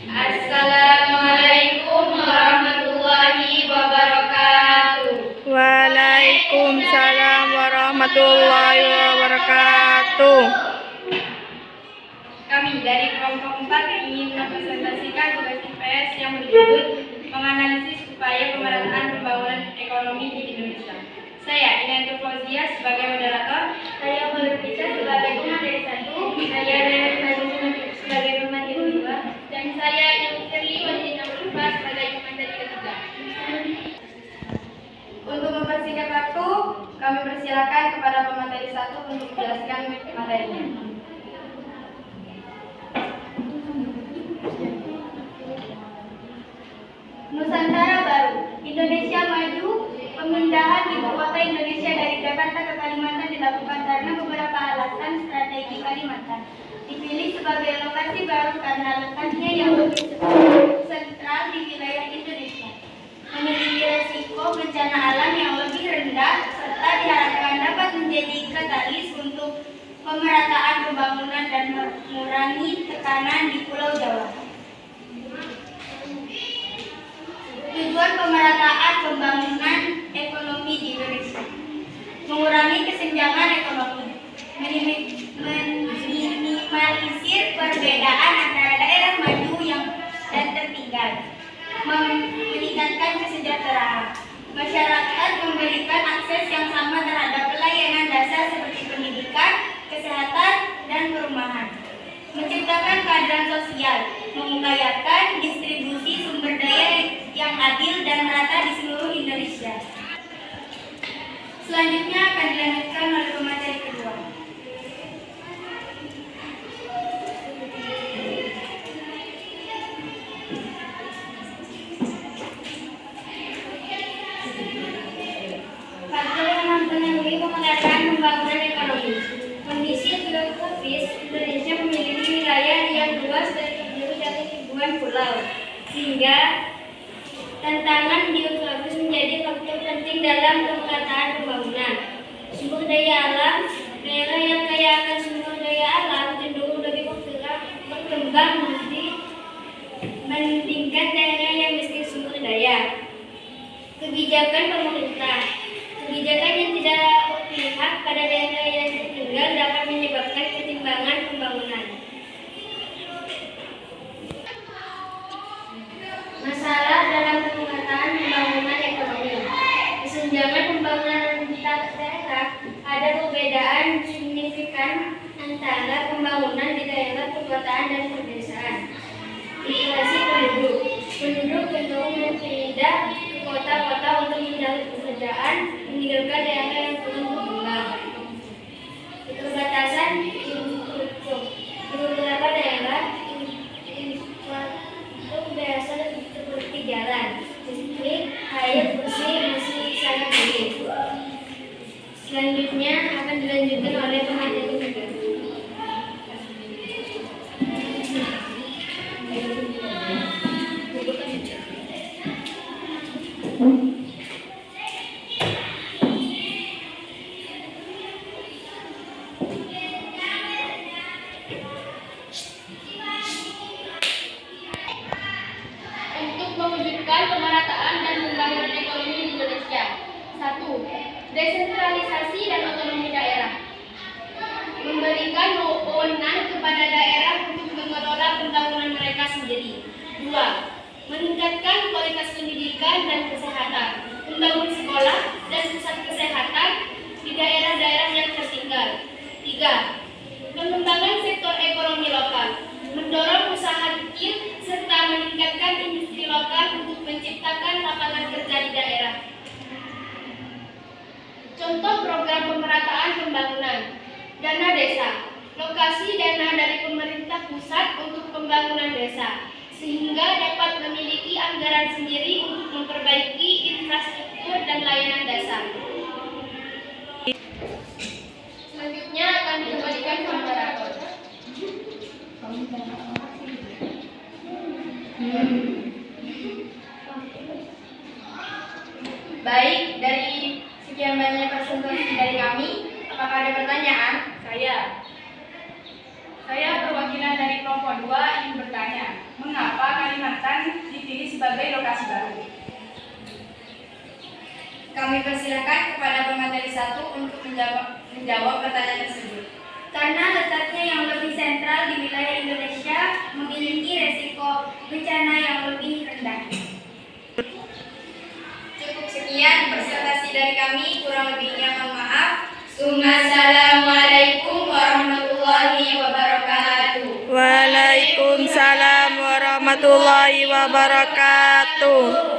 Assalamualaikum warahmatullahi wabarakatuh. Waalaikumsalam warahmatullahi wabarakatuh. Kami dari kelompok 4 ingin mempresentasikan tugas IPS yang berjudul menganalisis upaya pemerataan pembangunan ekonomi di Indonesia. Saya Inanti Fauzia sebagai moderator, saya Fauzia sebagai pemateri 1, saya Nenek Najib sebagai pemateri 2, dan saya Yusri Wajina Ulfa sebagai pemateri 3. Untuk mempersingkat waktu, kami persilakan kepada pemateri 1 untuk menjelaskan materinya. Nusantara Baru, Indonesia Maju. Pemindahan ibu kota Indonesia dari Jakarta ke Kalimantan dilakukan karena beberapa alasan strategi Kalimantan. Dipilih sebagai lokasi baru karena letaknya yang lebih sentral di wilayah Indonesia. Memiliki resiko bencana alam yang lebih rendah serta diharapkan dapat menjadi katalis untuk pemerataan pembangunan dan mengurangi tekanan di Pulau Jawa. Tujuan pemerataan pembangunan ekonomi di Indonesia: mengurangi kesenjangan ekonomi, minimalisir perbedaan antara daerah maju dan tertinggal, meningkatkan kesejahteraan masyarakat, memberikan akses yang sama terhadap pelayanan dasar seperti pendidikan, kesehatan, dan perumahan, menciptakan keadilan sosial, mengupayakan distribusi sumber daya yang adil dan merata di seluruh Indonesia. Selanjutnya akan dilanjutkan oleh pemateri kedua. Faktor yang mempengaruhi pemerataan pembangunan ekonomi. Kondisi geografis Indonesia memiliki wilayah yang luas dan terdiri dari ribuan pulau, sehingga tantangan geografis menjadi faktor penting dalam pemerataan pembangunan. Sumber daya alam, daerah yang kaya akan sumber daya alam cenderung lebih berkembang dibandingkan daerah yang miskin sumber daya. Kebijakan pemerintah, kebijakan yang tidak berpihak pada daerah yang tertinggal dapat menyebabkan ketimpangan pembangunan. Masalah dalam pemerataan pembangunan ekonomi. Kesenjangan pembangunan antar daerah. Ada perbedaan signifikan antara pembangunan di daerah perkotaan dan pedesaan. Migrasi penduduk. Penduduk cenderung berpindah ke kota-kota untuk mencari pekerjaan, meninggalkan daerah yang belum berkembang. Keterbatasan infrastruktur. Di beberapa daerah dasar seperti jalan, listrik, air bersih masih sangat minim. Selanjutnya akan dilanjutkan oleh pemateri kedua. Mewujudkan pemerataan dan pembangunan ekonomi di Indonesia. 1. Desentralisasi dan otonomi daerah. Memberikan wewenang kepada daerah untuk mengelola pembangunan mereka sendiri. 2. Meningkatkan kualitas pendidikan dan kesehatan. Membangun sekolah dan pusat kesehatan di daerah-daerah yang tertinggal. 3. Pengembangan sektor ekonomi lokal. Mendorong usaha kecil serta meningkatkan industri lokal untuk menciptakan lapangan kerja di daerah. Contoh program pemerataan pembangunan. Dana desa. Lokasi dana dari pemerintah pusat untuk pembangunan desa, sehingga dapat memiliki anggaran sendiri untuk memperbaiki infrastruktur dan layanan dasar. Selanjutnya akan dikembalikan ke moderator. Baik, dari sekian banyak presentasi dari kami, apakah ada pertanyaan? Saya perwakilan dari kelompok 2 ingin bertanya, mengapa Kami persilakan kepada pemateri 1 untuk menjawab pertanyaan tersebut. Karena letaknya yang lebih sentral di wilayah Indonesia memiliki resiko bencana yang lebih rendah. Cukup sekian presentasi dari kami, kurang lebihnya mohon maaf. Assalamualaikum warahmatullahi wabarakatuh. Waalaikumsalam warahmatullahi wabarakatuh.